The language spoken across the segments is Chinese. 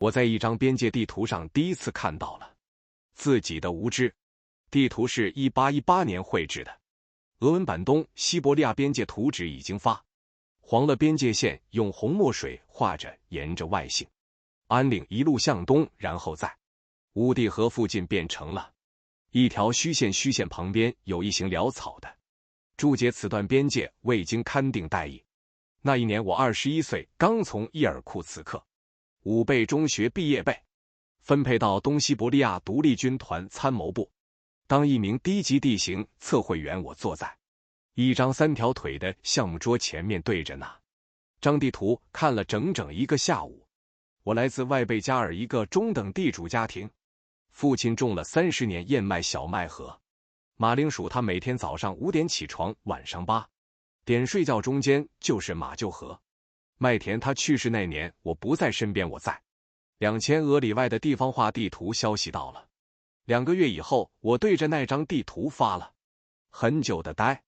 我在一张边界地图上第一次看到了自己的无知。地图是1818年绘制的，俄文版东西伯利亚边界图纸已经发黄了，边界线用红墨水画着，沿着外姓安岭一路向东，然后在乌地河附近变成了一条虚线，虚线旁边有一行潦草的注解，此段边界未经勘定代议。那一年我21岁，刚从伊尔库茨克武备中学毕业，被分配到东西伯利亚独立军团参谋部，当一名低级地形测绘员。我坐在一张3条腿的项目桌前面，对着那张地图看了整整1个下午。我来自外贝加尔一个中等地主家庭，父亲种了30年燕麦、小麦和马铃薯。他每天早上5点起床，晚上8点睡觉，中间就是马厩和麦田。他去世那年我不在身边，我在2000俄里外的地方画地图。消息到了2个月以后，我对着那张地图发了很久的呆。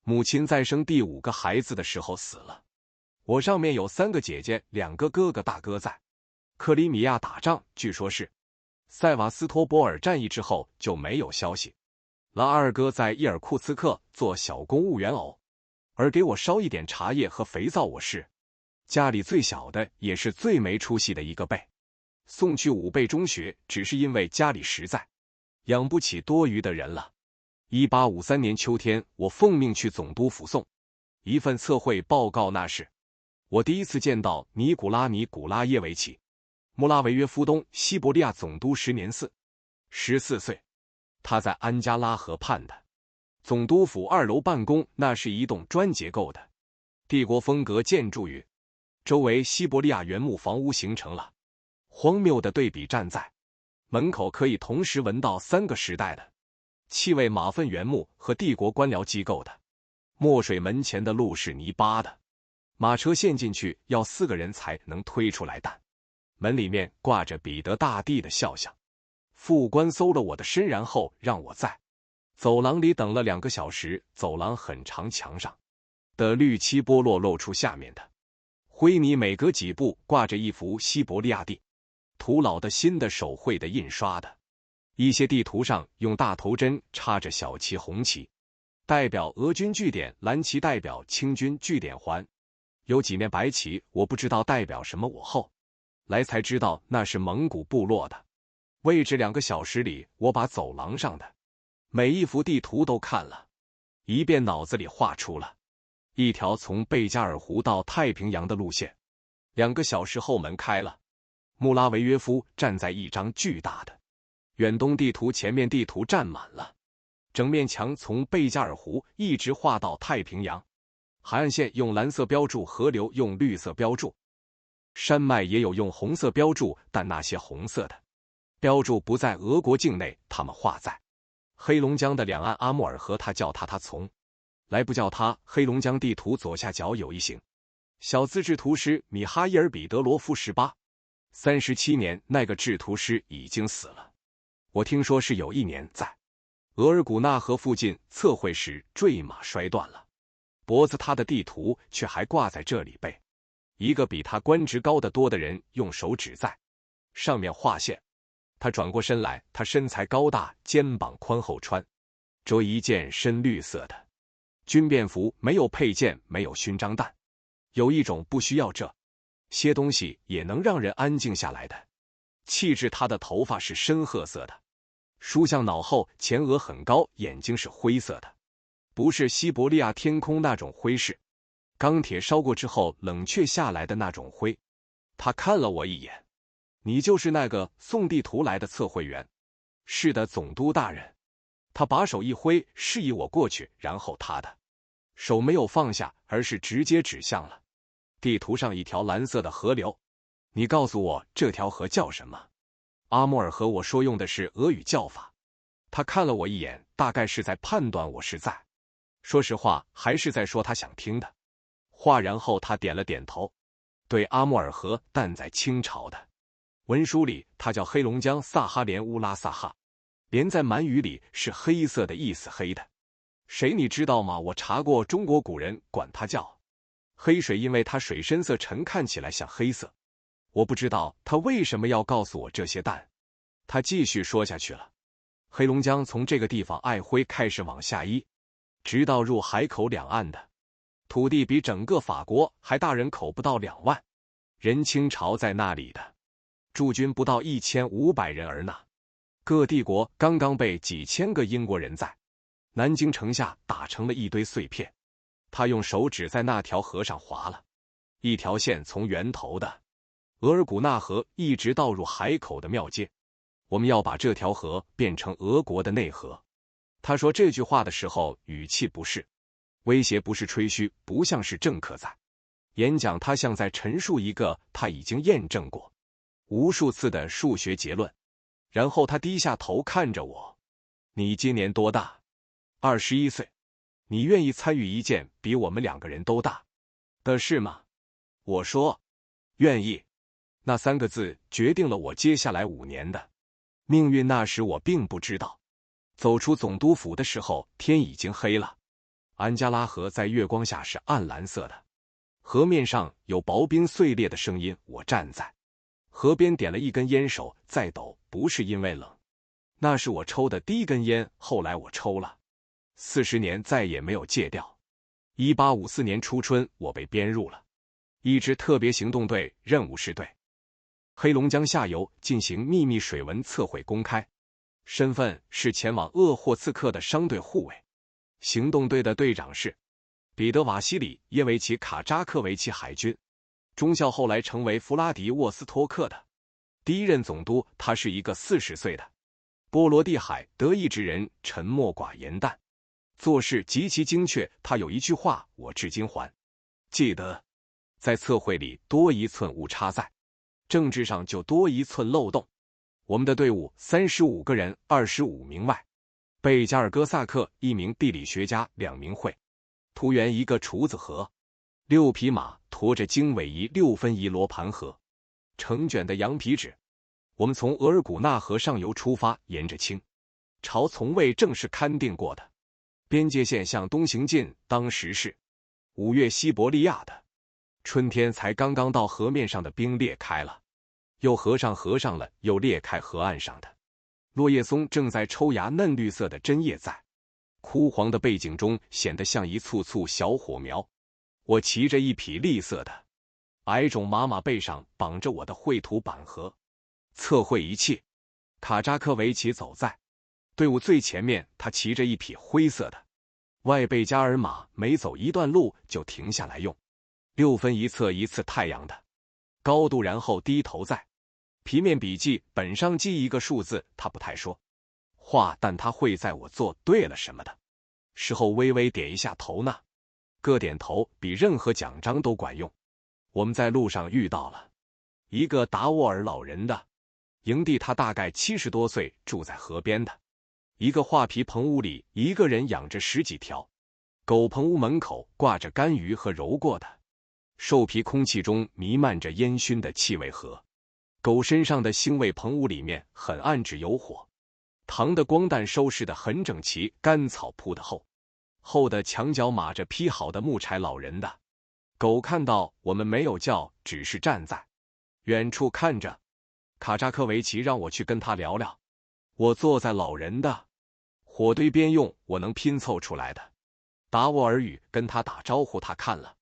母亲在生第5个孩子的时候死了，我上面有3个姐姐，2个哥哥，大哥在克里米亚打仗，据说是塞瓦斯托波尔战役之后就没有消息了。二哥在伊尔库茨克做小公务员，偶尔给我烧一点茶叶和肥皂。我是家里最小的，也是最没出息的一个，被送去武备中学，只是因为家里实在养不起多余的人了。1853年秋天，我奉命去总督府送一份测绘报告，那是我第一次见到尼古拉耶维奇穆拉维约夫，东西伯利亚总督时年14岁。他在安加拉河畔的总督府2楼办公，那是一栋砖结构的帝国风格建筑，与周围西伯利亚原木房屋形成了荒谬的对比。站在门口可以同时闻到3个时代的气味：马粪、原木和帝国官僚机构的墨水。门前的路是泥巴的，马车陷进去要4个人才能推出来，但门里面挂着彼得大帝的肖像。副官搜了我的身，然后让我在走廊里等了2个小时。走廊很长，墙上的绿漆剥落，露出下面的灰泥，每隔几步挂着一幅西伯利亚地图，老的、新的、手绘的、印刷的。一些地图上用大头针插着小旗，红旗代表俄军据点，蓝旗代表清军据点，环有几面白旗，我不知道代表什么。我后来才知道那是蒙古部落的位置。2个小时里，我把走廊上的每一幅地图都看了一遍，脑子里画出了一条从贝加尔湖到太平洋的路线。2个小时后，门开了，穆拉维约夫站在一张巨大的远东地图前面，地图占满了整面墙，从贝加尔湖一直画到太平洋。海岸线用蓝色标注，河流用绿色标注，山脉也有用红色标注，但那些红色的标注不在俄国境内，他们画在黑龙江的两岸。阿穆尔河，他叫他从来不叫他。黑龙江地图左下角有一行小字制图师米哈伊尔·彼得罗夫，1837年，那个制图师已经死了。我听说是有一年在额尔古纳河附近测绘时坠马摔断了脖子，他的地图却还挂在这里，被一个比他官职高得多的人用手指在上面画线。他转过身来，他身材高大，肩膀宽厚，穿着一件深绿色的军便服，没有佩剑，没有勋章，但有一种不需要这些东西也能让人安静下来的气质。他的头发是深褐色的，梳向脑后，前额很高，眼睛是灰色的，不是西伯利亚天空那种灰，是钢铁烧过之后冷却下来的那种灰。他看了我一眼，你就是那个送地图来的测绘员？是的，总督大人。他把手一挥，示意我过去，然后他的手没有放下，而是直接指向了地图上一条蓝色的河流。你告诉我这条河叫什么？阿穆尔河。我说用的是俄语叫法。他看了我一眼，大概是在判断我是在说实话，还是在说他想听的话。然后他点了点头。对，阿穆尔河，但在清朝的文书里，它叫黑龙江萨哈连乌拉萨哈连，在满语里是黑色的意思，黑的谁你知道吗？我查过，中国古人管它叫黑水，因为它水深色沉，看起来像黑色。我不知道他为什么要告诉我这些，但他继续说下去了。黑龙江从这个地方爱辉开始往下移，直到入海口两岸的土地比整个法国还大，人口不到2万，人清朝在那里的驻军不到1500人，而那各帝国刚刚被几千个英国人在南京城下打成了一堆碎片。他用手指在那条河上划了一条线，从源头的额尔古纳河一直倒入海口的庙街。我们要把这条河变成俄国的内河。他说这句话的时候语气不是威胁，不是吹嘘，不像是政客在演讲，他像在陈述一个他已经验证过无数次的数学结论。然后他低下头看着我，你今年多大？21岁。你愿意参与一件比我们2个人都大的事吗？我说愿意。那3个字决定了我接下来5年的命运。那时我并不知道，走出总督府的时候天已经黑了，安加拉河在月光下是暗蓝色的，河面上有薄冰碎裂的声音。我站在河边点了一根烟，手在抖，不是因为冷，那是我抽的第一根烟，后来我抽了40年再也没有戒掉。1854年初春，我被编入了一支特别行动队，任务是对黑龙江下游进行秘密水文测绘公开，身份是前往鄂霍次克的商队护卫。行动队的队长是彼得·瓦西里耶维奇·卡扎克维奇海军中校，后来成为弗拉迪沃斯托克的第1任总督。他是一个40岁的波罗的海德意志人，沉默寡言，但做事极其精确。他有一句话我至今还记得，在测绘里多1寸误差，在政治上就多1寸漏洞。我们的队伍35个人，25名外贝加尔哥萨克1名地理学家，2名绘图员，1个厨子和6匹马，驮着经纬仪6分仪罗盘和成卷的羊皮纸。我们从额尔古纳河上游出发，沿着清朝从未正式勘定过的边界线向东行进。当时是5月，西伯利亚的春天，才刚刚到，河面上的冰裂开了又合上，合上了又裂开。河岸上的落叶松正在抽芽，嫩绿色的针叶在枯黄的背景中显得像一簇簇小火苗。我骑着一匹栗色的矮种马，背上绑着我的绘图板和测绘仪器。卡扎克维奇走在队伍最前面，他骑着一匹灰色的外贝加尔马，每走一段路就停下来，用6分仪测一次太阳的高度，然后低头在皮面笔记本上记一个数字。他不太说话，但他会在我做对了什么的时候微微点一下头，那个点头比任何奖章都管用。我们在路上遇到了一个达沃尔老人的营地，他大概70多岁，住在河边的一个画皮棚屋里，一个人养着10几条狗。棚屋门口挂着干鱼和揉过的兽皮，空气中弥漫着烟熏的气味和狗身上的腥味。棚屋里面很暗，只有火塘的光弹收拾得很整齐，干草铺的厚的墙角码着劈好的木柴。老人的狗看到我们没有叫，只是站在远处看着。卡扎科维奇让我去跟他聊聊。我坐在老人的火堆边，用我能拼凑出来的达沃尔语跟他打招呼。他看了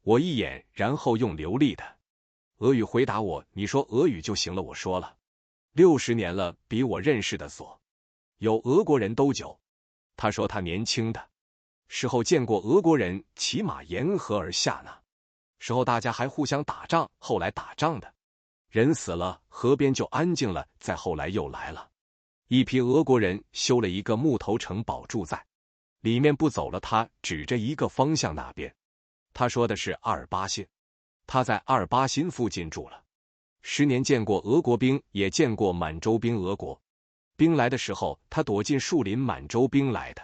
我一眼，然后用流利的俄语回答我，你说俄语就行了。我说了60年了，比我认识的所有俄国人都久。他说他年轻的时候见过俄国人骑马沿河而下呢，时候大家还互相打仗，后来打仗的人死了，河边就安静了。再后来又来了一批俄国人，修了一个木头城堡，住在里面不走了。他指着一个方向那边，他说的是阿尔巴辛。他在阿尔巴辛附近住了10年，见过俄国兵，也见过满洲兵。俄国兵来的时候他躲进树林，满洲兵来的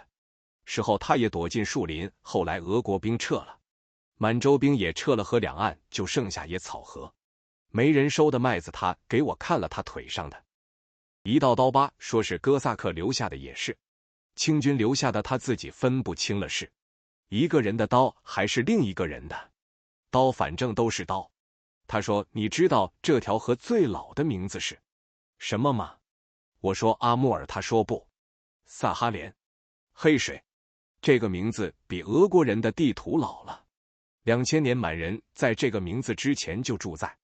时候他也躲进树林。后来俄国兵撤了，满洲兵也撤了，河两岸就剩下野草和没人收的麦子。他给我看了他腿上的一道刀疤，说是哥萨克留下的，也是清军留下的。他自己分不清了是一个人的刀还是另一个人的刀，反正都是刀。他说：“你知道这条河最老的名字是什么吗？”我说：“阿穆尔。”他说：“不，萨哈连。黑水。这个名字比俄国人的地图老了。2000年满人在这个名字之前就住在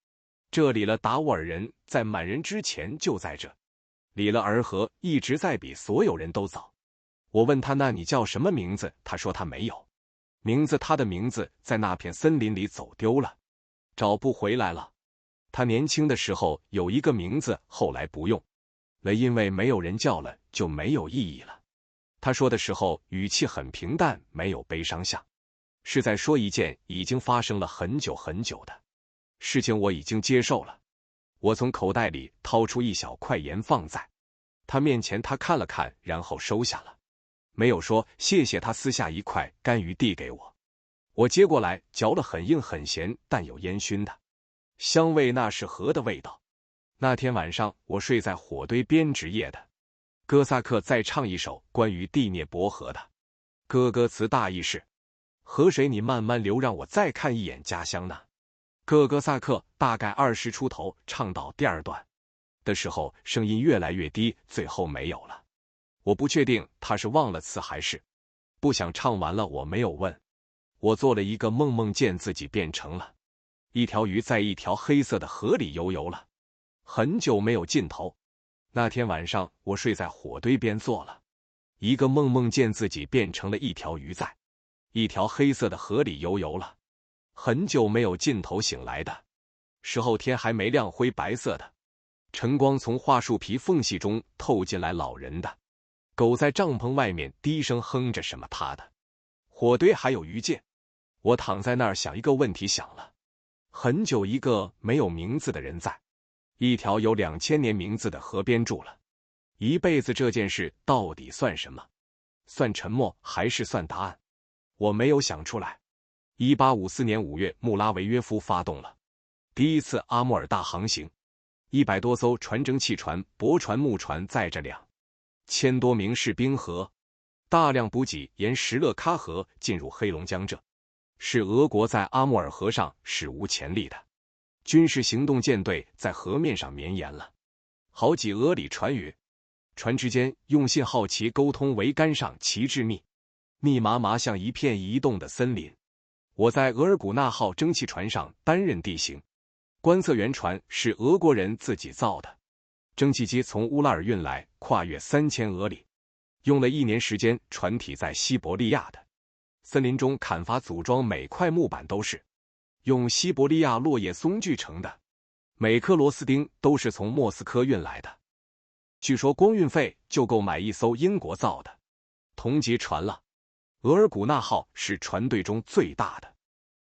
这里了，达斡尔人在满人之前就在这里了，而河一直在比所有人都早。”我问他：“那你叫什么名字？”他说：“他没有名字，他的名字在那片森林里走丢了，找不回来了。他年轻的时候有一个名字，后来不用了，因为没有人叫了，就没有意义了。”他说的时候语气很平淡，没有悲伤，像是在说一件已经发生了很久很久的事情，我已经接受了。我从口袋里掏出一小块盐放在他面前，他看了看，然后收下了，没有说谢谢。他撕下一块干鱼递给我，我接过来嚼了，很硬很咸，但有烟熏的香味，那是河的味道。那天晚上我睡在火堆边，值夜的哥萨克在唱一首关于第聂伯河的歌词，大意是：河水你慢慢流，让我再看一眼家乡呢。哥萨克大概20出头，唱到第二段的时候声音越来越低，最后没有了。我不确定他是忘了词还是不想唱完了，我没有问。我做了一个梦，梦见自己变成了一条鱼，在一条黑色的河里游了很久，没有尽头。那天晚上我睡在火堆边，做了一个梦，梦见自己变成了一条鱼，在一条黑色的河里游了很久，没有尽头。醒来的时候天还没亮，灰白色的晨光从桦树皮缝隙中透进来，老人的狗在帐篷外面低声哼着什么，他的火堆还有鱼界。我躺在那儿想一个问题，想了很久，一个没有名字的人在一条有2000年名字的河边住了一辈子，这件事到底算什么？算沉默还是算答案？我没有想出来。1854年5月，穆拉维约夫发动了第一次阿穆尔大航行，100多艘船，蒸汽船、驳船、木船，载着2000多名士兵和大量补给，沿什勒喀河进入黑龙江。这是俄国在阿穆尔河上史无前例的军事行动，舰队在河面上绵延了好几俄里船，与船之间用信号旗沟通，桅杆上旗帜密麻麻，像一片移动的森林。我在额尔古纳号蒸汽船上担任地形观测员，船是俄国人自己造的，蒸汽机从乌拉尔运来，跨越3000俄里，用了1年时间。船体在西伯利亚的森林中砍伐组装，每块木板都是用西伯利亚落叶松锯成的，每颗螺丝钉都是从莫斯科运来的。据说光运费就够买一艘英国造的同级船了。额尔古纳号是船队中最大的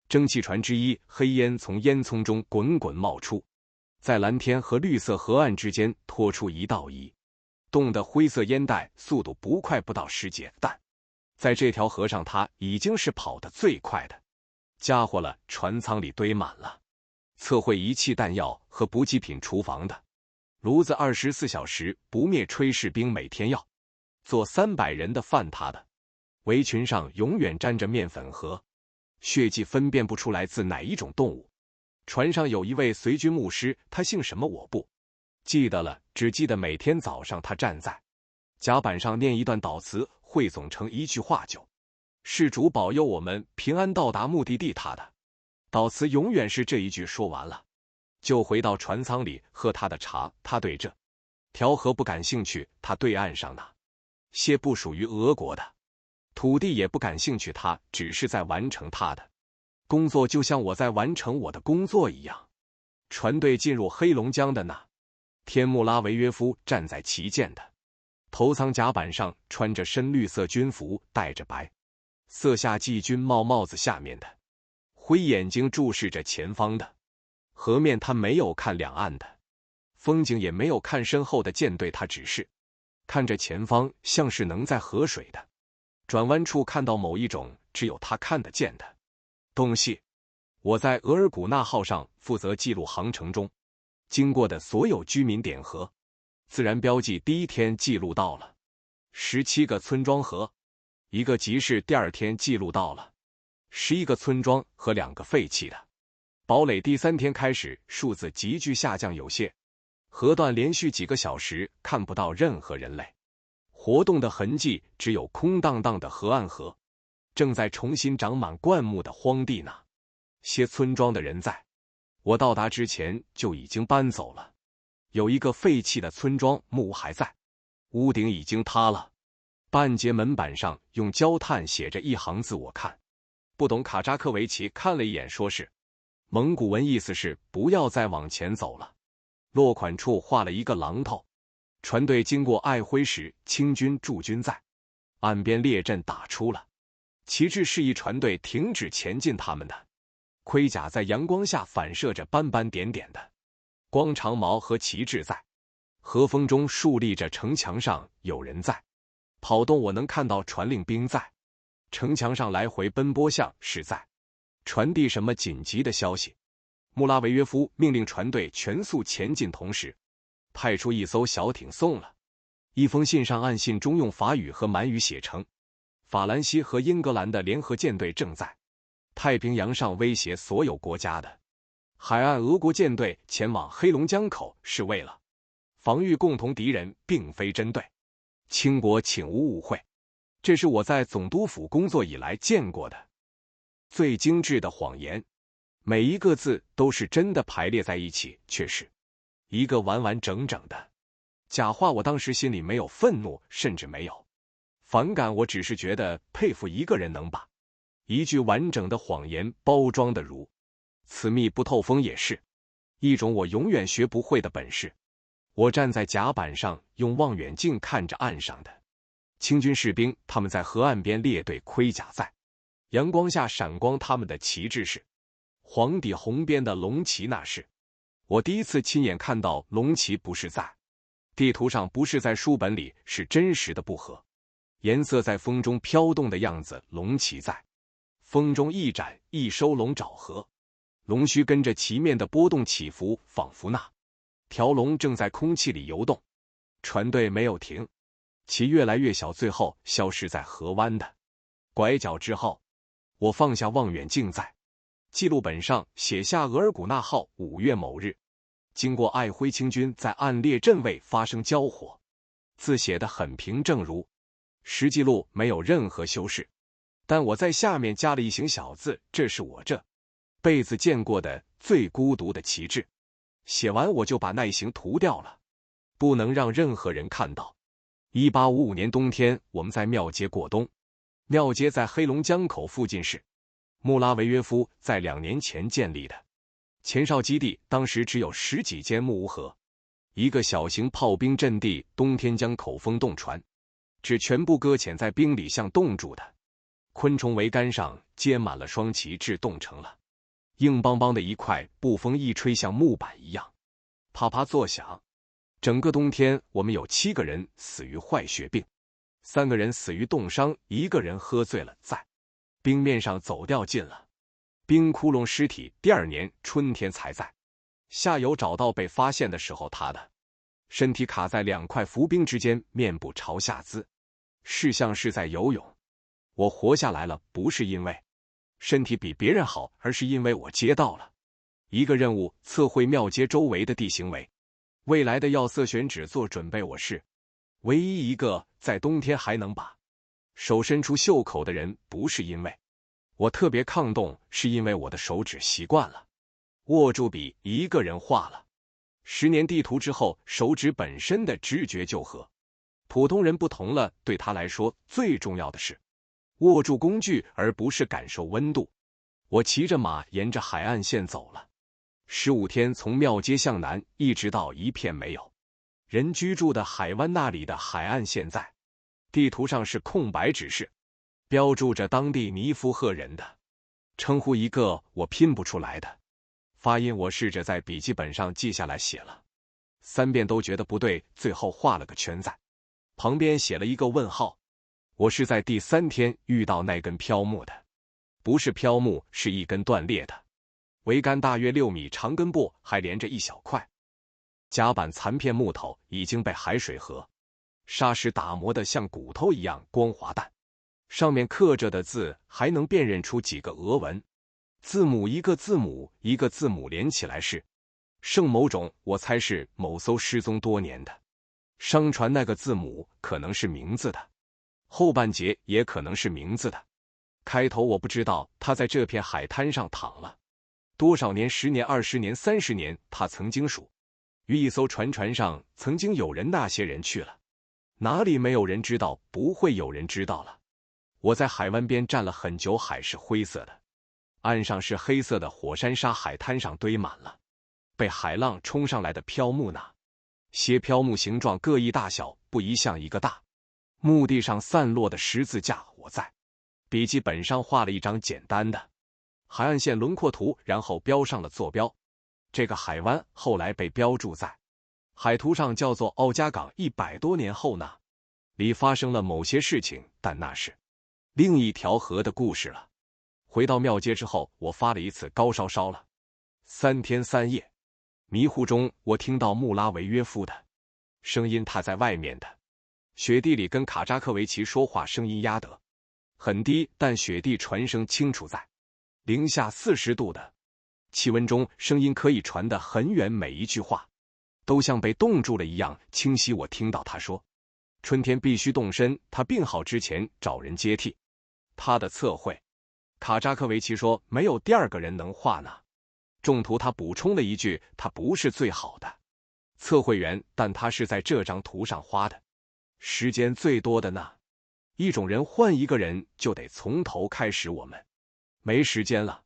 蒸汽船之一，黑烟从烟囱中滚滚冒出，在蓝天和绿色河岸之间拖出一道移动的灰色烟袋，速度不快，不到10节，但在这条河上它已经是跑得最快的家伙了。船舱里堆满了测绘仪器、弹药和补给品，厨房的炉子24小时不灭炊，士兵每天要做300人的饭，他的围裙上永远沾着面粉和血迹，分辨不出来自哪一种动物。船上有一位随军牧师，他姓什么我不记得了，只记得每天早上他站在甲板上念一段祷词，汇总成一句话，就是主保佑我们平安到达目的地。他的祷词永远是这一句，说完了就回到船舱里喝他的茶。他对这条河不感兴趣，他对岸上那些不属于俄国的土地也不感兴趣，他只是在完成他的工作，就像我在完成我的工作一样。船队进入黑龙江的那天，穆拉维约夫站在旗舰的头舱甲板上，穿着深绿色军服，戴着白色夏季军帽，帽子下面的灰眼睛注视着前方的河面。他没有看两岸的风景，也没有看身后的舰队，他只是看着前方，像是能在河水的转弯处看到某一种只有他看得见的东西。我在额尔古纳号上负责记录航程中经过的所有居民点和自然标记。第一天记录到了17个村庄和1个集市，第二天记录到了11个村庄和2个废弃的堡垒第3天开始，数字急剧下降有些，河段连续几个小时看不到任何人类活动的痕迹，只有空荡荡的河岸和正在重新长满灌木的荒地那些村庄的人在我到达之前就已经搬走了。有一个废弃的村庄，木屋还在，屋顶已经塌了，半截门板上用焦炭写着一行字，我看不懂。卡扎克维奇看了一眼，说是蒙古文，意思是不要再往前走了。落款处画了一个榔头。船队经过爱辉时，清军驻军在岸边列阵打出了旗帜，示意船队停止前进。他们的盔甲在阳光下反射着斑斑点点的光长矛和旗帜，在和风中竖立着。城墙上有人在跑动，我能看到传令兵在城墙上来回奔波，像是在传递什么紧急的消息。穆拉维约夫命令船队全速前进，同时派出一艘小艇送了一封信，上暗信中用法语和满语写成法兰西和英格兰的联合舰队正在太平洋上威胁所有国家的海岸，俄国舰队前往黑龙江口是为了防御共同敌人，并非针对清国，请勿误会。这是我在总督府工作以来见过的最精致的谎言，每一个字都是真的排列在一起，却是一个完完整整的假话。我当时心里没有愤怒，甚至没有反感，我只是觉得佩服一个人能把一句完整的谎言包装得如此密不透风，也是一种我永远学不会的本事。我站在甲板上，用望远镜看着岸上的清军士兵，他们在河岸边列队，盔甲在阳光下闪光，他们的旗帜是黄底红边的龙旗。那是我第一次亲眼看到龙旗，不是在地图上，不是在书本里，是真实的不和颜色在风中飘动的样子。龙旗在风中一展一收，龙爪和龙须跟着旗面的波动起伏，仿佛那条龙正在空气里游动。船队没有停，旗越来越小，最后消失在河湾的拐角之后。我放下望远镜，在记录本上写下额尔古纳号5月某日经过爱辉，清军在岸列阵位发生交火，字写得很平，正如实记录，没有任何修饰，但我在下面加了一行小字，这是我这辈子见过的最孤独的旗帜。写完我就把那一行涂掉了，不能让任何人看到。1855年冬天，我们在庙街过冬。庙街在黑龙江口附近，是穆拉维约夫在2年前建立的前哨基地，当时只有10几间木屋和一个小型炮兵阵地。冬天将口风洞船只全部搁浅在冰里，像冻住的昆虫桅杆上接满了双旗帜，冻成了硬邦邦的一块，布风一吹像木板一样啪啪作响。整个冬天我们有7个人死于坏血病，3个人死于冻伤，1个人喝醉了在冰面上走掉进了冰窟窿，尸体第2年春天才在下游找到，被发现的时候他的身体卡在2块浮冰之间，面部朝下姿势像是在游泳。我活下来了，不是因为身体比别人好，而是因为我接到了一个任务，测绘庙街周围的地形为未来的要塞选址做准备。我是唯一一个在冬天还能把手伸出袖口的人，不是因为我特别抗冻，是因为我的手指习惯了握住笔，一个人画了10年地图之后，手指本身的知觉就和普通人不同了。对他来说，最重要的是握住工具，而不是感受温度。我骑着马沿着海岸线走了15天，从庙街向南，一直到一片没有人居住的海湾。那里的海岸线在地图上是空白，只是标注着当地尼夫赫人的称呼，一个我拼不出来的发音。我试着在笔记本上记下来，写了3遍都觉得不对，最后画了个圈，在旁边写了一个问号。我是在第3天遇到那根漂木的，不是漂木，是一根断裂的桅杆，大约6米长，根部还连着一小块甲板残片，木头已经被海水和沙石打磨得像骨头一样光滑，但上面刻着的字还能辨认出几个俄文。字母一个字母一个字母连起来是圣某种，我猜是某艘失踪多年的商船，那个字母可能是名字的，后半截也可能是名字的。开头我不知道他在这片海滩上躺了多少年，10年、20年、30年，他曾经数于一艘船上曾经有人，那些人去了哪里，没有人知道，不会有人知道了。我在海湾边站了很久，海是灰色的，岸上是黑色的火山沙，海滩上堆满了被海浪冲上来的漂木，那些漂木形状各异大小，不一像一个大。墓地上散落的十字架，我在笔记本上画了一张简单的海岸线轮廓图，然后标上了坐标。这个海湾后来被标注在海图上，叫做奥加港。100多年后呢，里发生了某些事情，但那是另一条河的故事了。回到庙街之后，我发了一次高烧，烧了3天3夜。迷糊中，我听到穆拉维约夫的声音，他在外面的雪地里跟卡扎克维奇说话，声音压得很低，但雪地传声清楚，在零下40度的气温中，声音可以传得很远，每一句话都像被冻住了一样清晰。我听到他说，春天必须动身，他病好之前找人接替他的测绘。卡扎克维奇说没有第二个人能画呢。中途他补充了一句，他不是最好的测绘员，但他是在这张图上花的时间最多的呢。一种人换一个人就得从头开始，我们没时间了。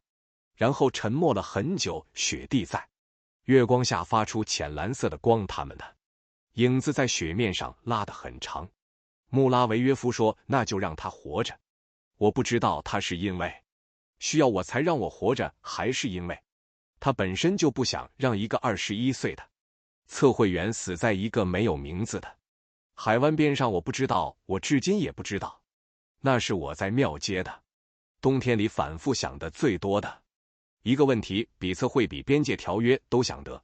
然后沉默了很久，雪地在月光下发出浅蓝色的光，他们的影子在雪面上拉得很长。穆拉维约夫说，那就让他活着。我不知道他是因为需要我才让我活着，还是因为他本身就不想让一个21岁的测绘员死在一个没有名字的海湾边上。我不知道，我至今也不知道。那是我在庙街的冬天里反复想的最多的一个问题，比测绘比边界条约都想得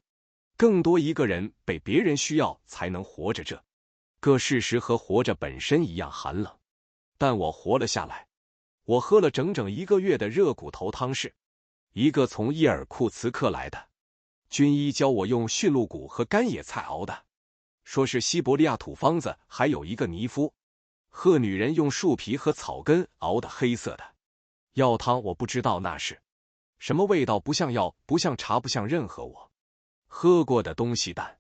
更多。一个人被别人需要才能活着，这个事实和活着本身一样寒冷，但我活了下来。我喝了整整1个月的热骨头汤，是一个从伊尔库茨克来的军医教我用驯鹿骨和干野菜熬的，说是西伯利亚土方子。还有一个尼夫赫女人用树皮和草根熬的黑色的药汤，我不知道那是什么味道，不像药，不像茶，不像任何我喝过的东西。但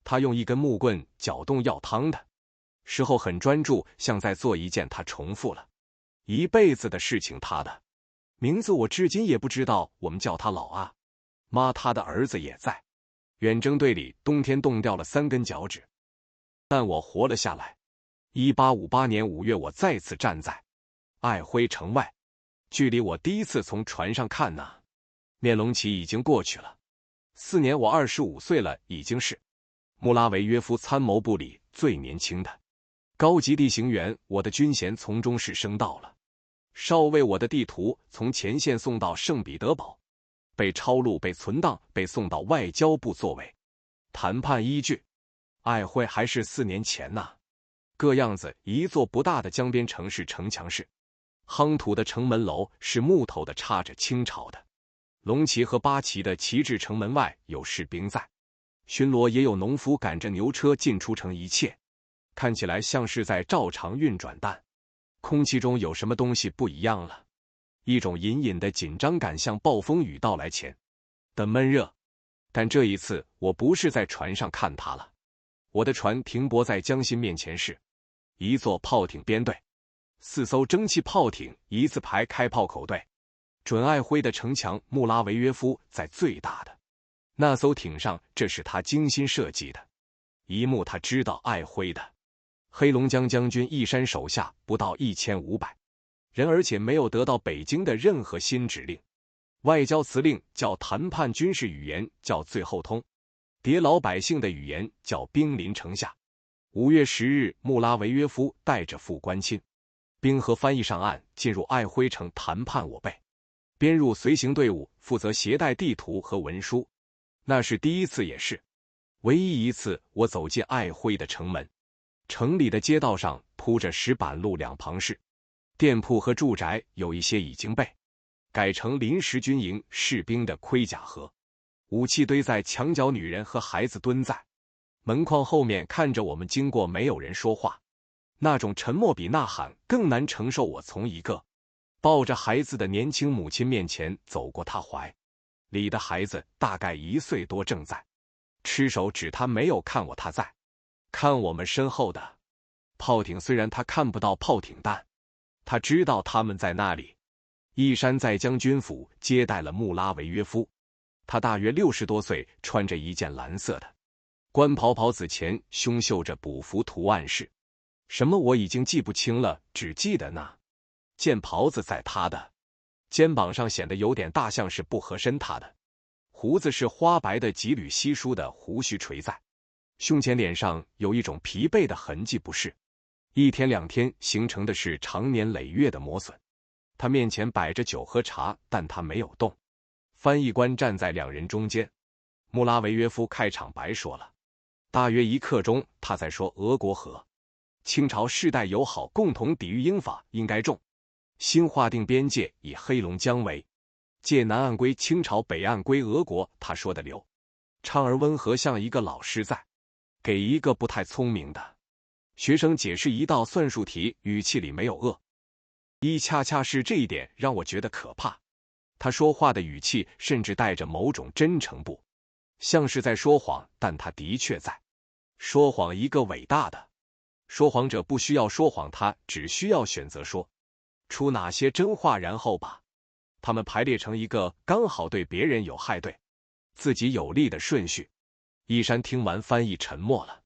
他用一根木棍搅动药汤的时候很专注，像在做一件他重复了一辈子的事情。他的名字我至今也不知道，我们叫他老阿妈。他的儿子也在远征队里，冬天冻掉了3根脚趾，但我活了下来。1858年5月，我再次站在爱辉城外，距离我第一次从船上看那面隆起已经过去了4年，我25岁了，已经是穆拉维约夫参谋部里最年轻的高级地形员。我的军衔从中士升到了少尉，我的地图从前线送到圣彼得堡，被抄录，被存档，被送到外交部作为谈判依据。爱辉还是4年前呢，个样子一座不大的江边城市，城墙是夯土的，城门楼是木头的，插着清朝的龙旗和八旗的旗帜。城门外有士兵在巡逻，也有农夫赶着牛车进出城，一切看起来像是在照常运转，但空气中有什么东西不一样了，一种隐隐的紧张感，像暴风雨到来前的闷热。但这一次我不是在船上看它了，我的船停泊在江心面前，是一座炮艇编队，4艘蒸汽炮艇一字排开炮口对准爱辉的城墙。穆拉维约夫在最大的那艘艇上，这是他精心设计的一幕。他知道爱辉的黑龙江将军一山手下不到1500人，而且没有得到北京的任何新指令。外交辞令叫谈判，军事语言叫最后通牒，老百姓的语言叫兵临城下。5月10日，穆拉维约夫带着副官亲兵和翻译上岸，进入爱辉城谈判。我被编入随行队伍，负责携带地图和文书。那是第一次，也是唯一一次我走进爱辉的城门。城里的街道上铺着石板路，两旁是店铺和住宅，有一些已经被改成临时军营士兵的盔甲盒，武器堆在墙角，女人和孩子蹲在门框后面看着我们经过，没有人说话。那种沉默比呐喊更难承受。我从一个抱着孩子的年轻母亲面前走过，她怀里的孩子大概1岁多，正在吃手指。他没有看我，他在看我们身后的炮艇。虽然他看不到炮艇，但他知道他们在那里。一山在将军府接待了穆拉维约夫，他大约60多岁，穿着一件蓝色的官袍，袍子前胸绣着捕服图案是什么我已经记不清了，只记得那件袍子在他的肩膀上显得有点大，像是不合身。他的胡子是花白的，几缕稀疏的胡须垂在胸前，脸上有一种疲惫的痕迹，不是1天2天形成的，是长年累月的磨损。他面前摆着酒和茶，但他没有动。翻译官站在2人中间。穆拉维约夫开场白说了大约1刻钟，他在说俄国和清朝世代友好，共同抵御英法，应该重新划定边界，以黑龙江为界，南岸归清朝，北岸归俄国。他说的流畅而温和，像一个老师在给一个不太聪明的学生解释一道算术题，语气里没有恶意。恰恰是这一点让我觉得可怕。他说话的语气甚至带着某种真诚，不像是在说谎，但他的确在说谎。一个伟大的说谎者不需要说谎，他只需要选择说出哪些真话，然后把它们排列成一个刚好对别人有害、对自己有利的顺序。一山听完，翻译沉默了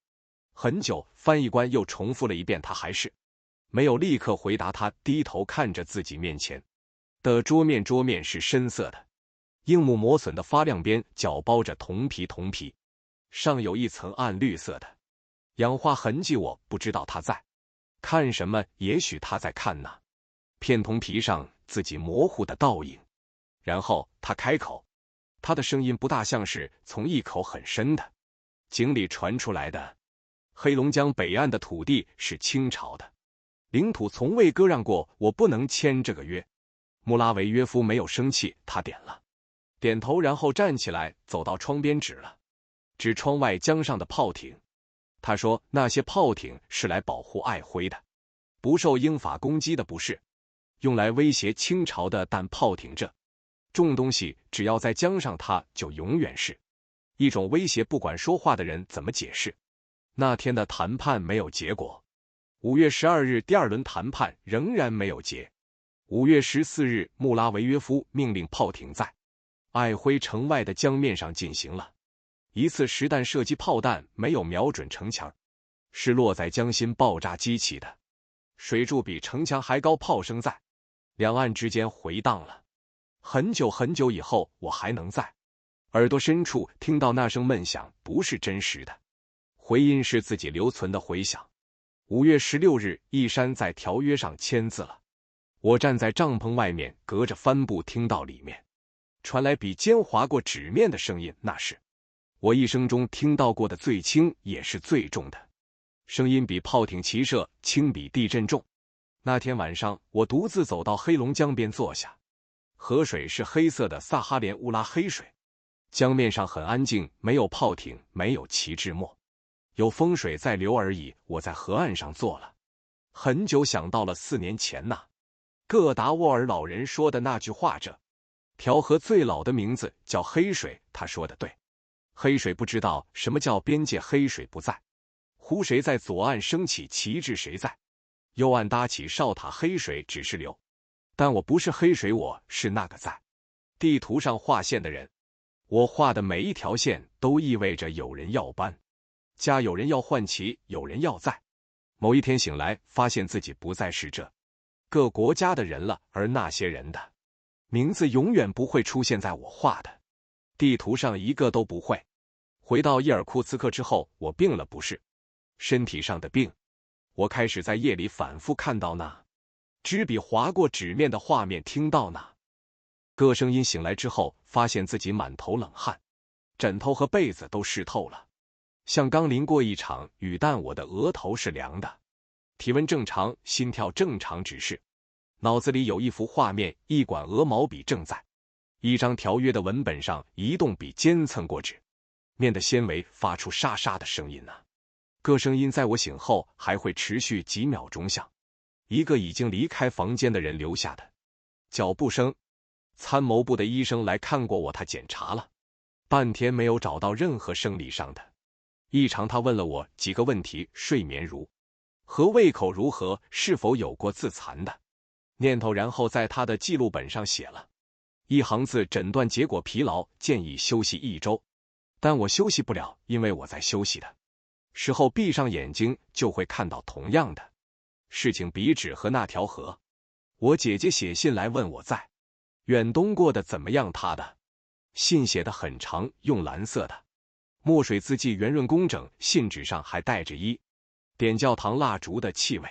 很久，翻译官又重复了一遍，他还是没有立刻回答。他低头看着自己面前的桌面，桌面是深色的，硬木磨损的发亮边角包着铜皮，铜皮上有一层暗绿色的氧化痕迹。我不知道他在看什么，也许他在看那片铜皮上自己模糊的倒影。然后他开口，他的声音不大像是从一口很深的井里传出来的。黑龙江北岸的土地是清朝的领土，从未割让过，我不能签这个约。穆拉维约夫没有生气，他点头，然后站起来走到窗边，指窗外江上的炮艇。他说那些炮艇是来保护爱辉的，不受英法攻击的，不是用来威胁清朝的。但炮艇这重东西只要在江上，它就永远是一种威胁，不管说话的人怎么解释。那天的谈判没有结果。5月12日，第2轮谈判仍然没有结。5月14日，穆拉维约夫命令炮艇在爱辉城外的江面上进行了一次实弹射击，炮弹没有瞄准城墙，是落在江心爆炸激起的水柱，比城墙还高。炮声在两岸之间回荡了很久很久以后，我还能在耳朵深处听到那声闷响，不是真实的回音，是自己留存的回响。5月16日，一山在条约上签字了。我站在帐篷外面，隔着帆布听到里面传来笔尖划过纸面的声音，那是我一生中听到过的最轻也是最重的声音，比炮艇齐射轻，比地震重。那天晚上，我独自走到黑龙江边坐下，河水是黑色的萨哈连乌拉黑水，江面上很安静，没有炮艇，没有旗帜，有风水在流而已。我在河岸上坐了很久，想到了4年前那各达沃尔老人说的那句话，这条河最老的名字叫黑水。他说的对，黑水不知道什么叫边界，黑水不在湖，谁在左岸升起旗帜，谁在右岸搭起哨塔，黑水只是流，但我不是黑水，我是那个在地图上画线的人。我画的每一条线都意味着有人要搬家，有人要换旗，有人要在某一天醒来，发现自己不再是这个国家的人了，而那些人的名字永远不会出现在我画的地图上，一个都不会。回到伊尔库茨克之后，我病了，不是身体上的病，我开始在夜里反复看到那支笔划过纸面的画面，听到那个声音。醒来之后，发现自己满头冷汗，枕头和被子都湿透了，像刚淋过一场雨，但我的额头是凉的，体温正常，心跳正常，只是脑子里有一幅画面，一管鹅毛笔正在一张条约的文本上移动笔尖蹭过纸，面的纤维发出沙沙的声音啊。各声音在我醒后还会持续几秒钟，像一个已经离开房间的人留下的脚步声。参谋部的医生来看过我，他检查了半天没有找到任何生理上的异常。他问了我几个问题：睡眠如何，胃口如何，是否有过自残的念头，然后在他的记录本上写了一行字：诊断结果疲劳，建议休息1周。但我休息不了，因为我在休息的时候闭上眼睛就会看到同样的事情，笔纸和那条河。我姐姐写信来问我在远东过得怎么样，她的信写得很长，用蓝色的墨水，字迹圆润工整，信纸上还带着一点教堂蜡烛的气味。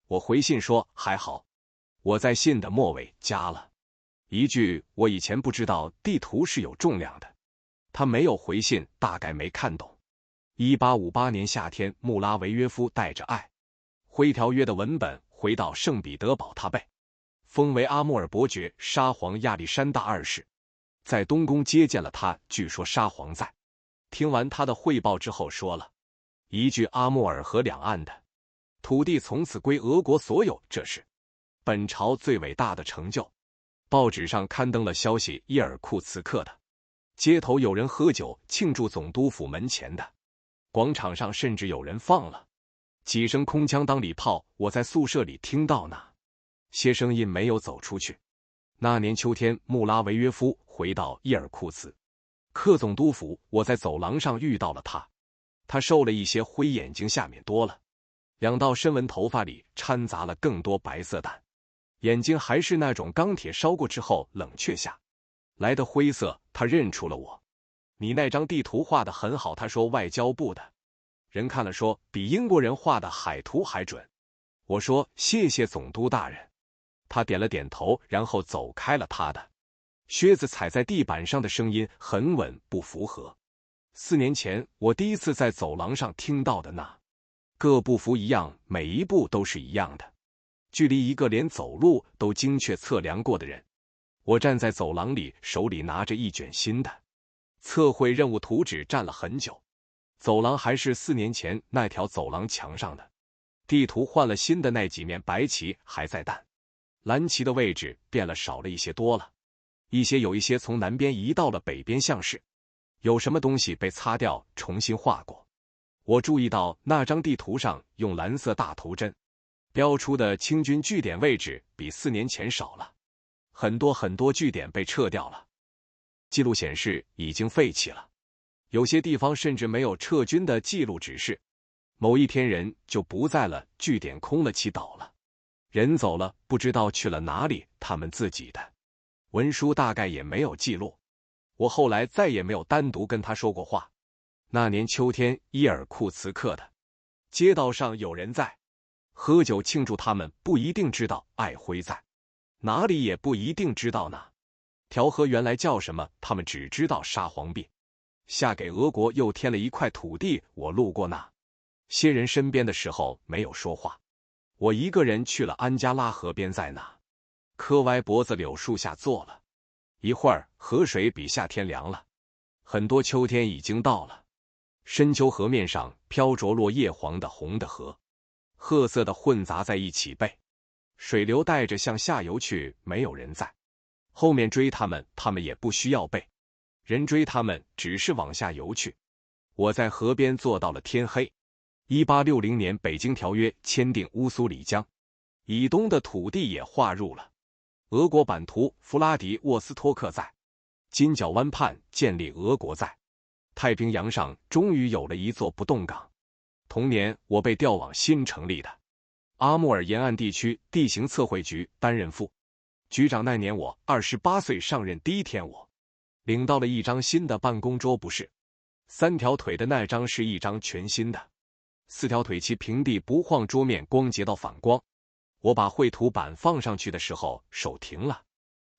我回信说还好。我在信的末尾加了一句：我以前不知道地图是有重量的。他没有回信，大概没看懂。1858年夏天，穆拉维约夫带着爱辉条约的文本回到圣彼得堡，他被封为阿穆尔伯爵。沙皇亚历山大二世在东宫接见了他，据说沙皇在听完他的汇报之后说了一句：阿穆尔河两岸的土地从此归俄国所有，这是本朝最伟大的成就。报纸上刊登了消息：伊尔库茨克的街头有人喝酒庆祝，总督府门前的广场上甚至有人放了几声空枪当礼炮。我在宿舍里听到那些声音，没有走出去。那年秋天，穆拉维约夫回到伊尔库茨克总督府，我在走廊上遇到了他。他瘦了一些，灰眼睛下面多了2道深纹，头发里掺杂了更多白色淡，眼睛还是那种钢铁烧过之后冷却下来的灰色。他认出了我。你那张地图画得很好，他说。外交部的人看了说比英国人画的海图还准。我说谢谢总督大人。他点了点头，然后走开了。他的靴子踩在地板上的声音很稳，不符合4年前我第一次在走廊上听到的那个步幅一样，每一步都是一样的，距离一个连走路都精确测量过的人。我站在走廊里，手里拿着一卷新的测绘任务图纸，站了很久。走廊还是4年前那条走廊墙上的地图，换了新的那几面白旗还在，但蓝旗的位置变了，少了一些，多了一些，有一些从南边移到了北边，像是有什么东西被擦掉，重新画过。我注意到那张地图上用蓝色大头针标出的清军据点位置比4年前少了很多，很多据点被撤掉了，记录显示已经废弃了。有些地方甚至没有撤军的记录，只是某一天人就不在了，据点空了，祈祷了，人走了，不知道去了哪里，他们自己的文书大概也没有记录。我后来再也没有单独跟他说过话。那年秋天，伊尔库茨克的街道上有人在喝酒庆祝，他们不一定知道爱辉在哪里，也不一定知道那条河原来叫什么，他们只知道沙皇陛下给俄国又添了一块土地。我路过那些人身边的时候没有说话，我一个人去了安加拉河边，在那棵歪脖子柳树下坐了一会儿。河水比夏天凉了很多，秋天已经到了。深秋河面上飘着落叶黄的、红的和褐色的混杂在一起，被水流带着向下游去，没有人在后面追他们，他们也不需要被人追，他们只是往下游去。我在河边坐到了天黑。1860年北京条约签订，乌苏里江以东的土地也划入了俄国版图。弗拉迪沃斯托克在金角湾畔建立俄国，在太平洋上终于有了一座不动港。同年，我被调往新成立的阿穆尔沿岸地区地形测绘局担任副局长。那年我28岁，上任第一天，我领到了一张新的办公桌，不是3条腿的那张，是一张全新的4条腿齐平地不晃，桌面光洁到反光。我把绘图板放上去的时候手停了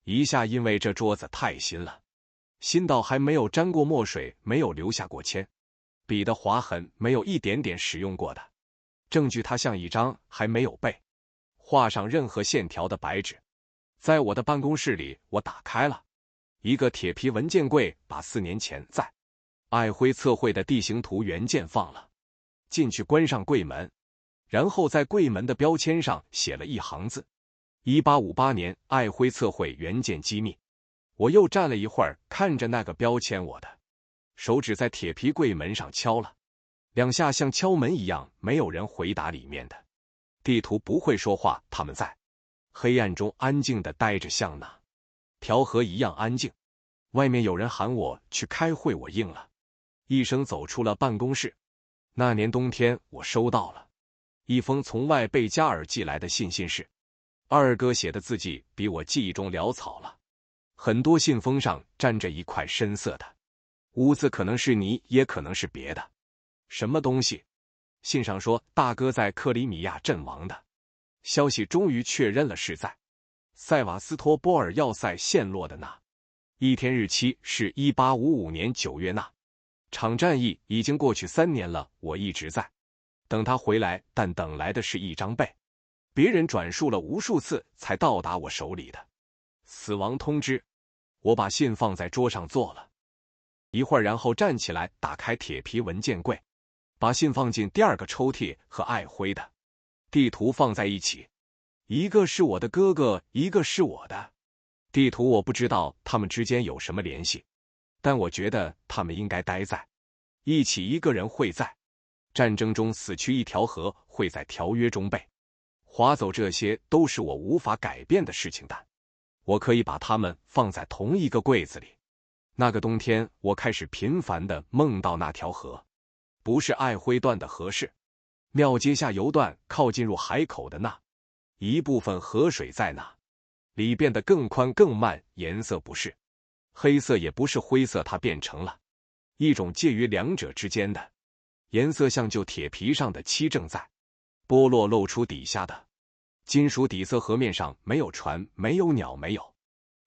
一下，因为这桌子太新了，新到还没有沾过墨水，没有留下过铅笔的划痕，没有一点点使用过的证据。它像一张还没有被画上任何线条的白纸。在我的办公室里，我打开了一个铁皮文件柜，把4年前在爱辉测绘的地形图原件放了进去，关上柜门，然后在柜门的标签上写了一行字：1858年爱辉测绘原件机密。我又站了一会儿，看着那个标签，我的手指在铁皮柜门上敲了2下，像敲门一样，没有人回答里面的地图不会说话，他们在黑暗中安静地待着，像那条河一样安静。外面有人喊我去开会，我应了一声，走出了办公室。那年冬天，我收到了一封从外贝加尔寄来的信，信是二哥写的，字迹比我记忆中潦草了很多，信封上沾着一块深色的污渍，可能是泥，也可能是别的什么东西。信上说大哥在克里米亚阵亡的消息终于确认了，是在塞瓦斯托波尔要塞陷落的那一天，日期是1855年9月。那场战役已经过去3年了，我一直在等他回来，但等来的是一张被别人转述了无数次才到达我手里的死亡通知。我把信放在桌上坐了一会儿，然后站起来，打开铁皮文件柜，把信放进第2个抽屉，和爱辉的地图放在一起，一个是我的哥哥，一个是我的地图。我不知道他们之间有什么联系，但我觉得他们应该待在一起。一个人会在战争中死去，一条河会在条约中被划走，这些都是我无法改变的事情，但我可以把它们放在同一个柜子里。那个冬天，我开始频繁地梦到那条河，不是爱辉段的河，是庙街下游段靠近入海口的那一部分河水，在那里变得更宽更慢，颜色不是黑色也不是灰色，它变成了一种介于两者之间的颜色，像旧铁皮上的漆正在剥落，露出底下的金属底色。河面上没有船，没有鸟，没有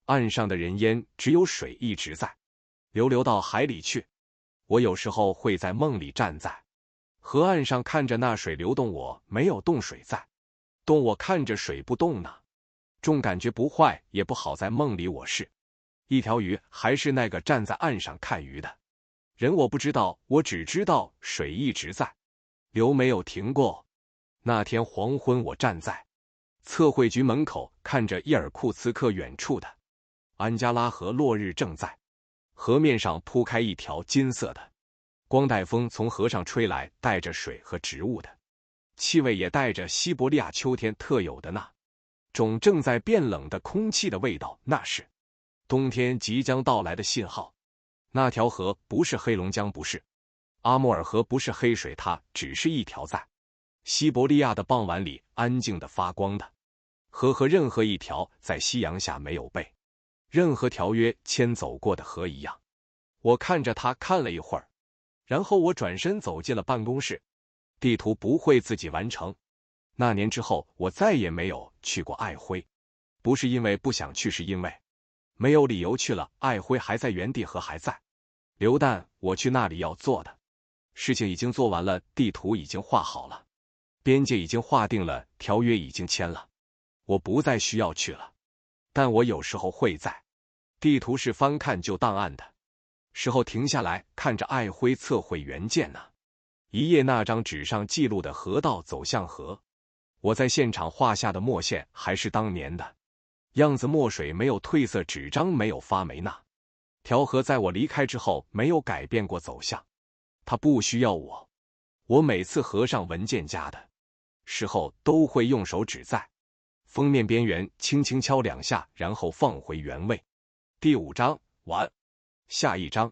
岸上的人烟，只有水一直在流到海里去。我有时候会在梦里站在河岸上，看着那水流动，我没有动，水在动，我看着水不动呢。种感觉不坏也不好，在梦里我是一条鱼，还是那个站在岸上看鱼的人，我不知道，我只知道水一直在流，没有停过。那天黄昏，我站在测绘局门口，看着伊尔库茨克远处的安加拉河，落日正在河面上铺开一条金色的光带，风从河上吹来，带着水和植物的气味，也带着西伯利亚秋天特有的那种正在变冷的空气的味道，那是冬天即将到来的信号。那条河不是黑龙江，不是阿穆尔河，不是黑水，它只是一条在西伯利亚的傍晚里安静的发光的河，和任何一条在夕阳下没有被任何条约牵走过的河一样。我看着它看了一会儿，然后我转身走进了办公室。地图不会自己完成。那年之后，我再也没有去过爱辉，不是因为不想去，是因为没有理由去了。爱辉还在原地，河还在流，但我去那里要做的事情已经做完了，地图已经画好了，边界已经划定了，条约已经签了，我不再需要去了。但我有时候会在地图是翻看旧档案的时候停下来，看着爱辉测绘原件呢，一页那张纸上记录的河道走向河，我在现场画下的墨线还是当年的样子，墨水没有褪色，纸张没有发霉，那条河在我离开之后没有改变过走向，它不需要我。我每次合上文件夹的时候，都会用手指在封面边缘轻轻敲2下，然后放回原位。第5章完。下一章。